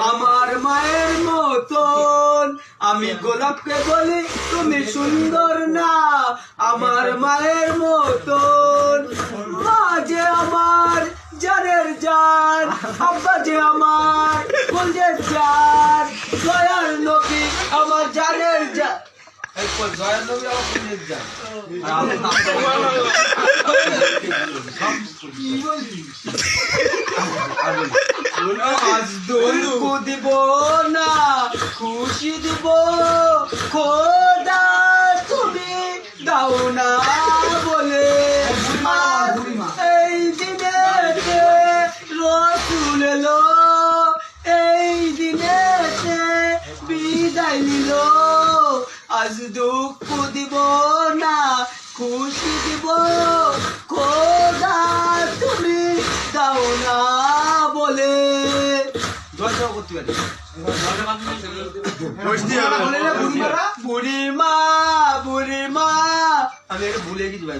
আমার মায়ের মতন আমি গোলাপকে বলি তুমি সুন্দর না, আমার মায়ের মতন। মা যে আমার জানের জান, আব্বা যে আমার কুলজের জান, দয়ার নবী আমার জানের জান। জয়ের নবী আমার কুলজের জান। কি বলছিস? আজ দুঃখ দিব না, খুশি দিব খোদা তুমি দাও না বলে। এই দিনেতে রসুল এলো, এই দিনেতে বিদায় নিল। আজ দুঃখ দিব না, খুশি দিব খোদা তুমি দাও না বলে। জয় করতে পারি বুড়ি মা, বুড়ি মা, আমি এটা ভুলে গেছি ভাই।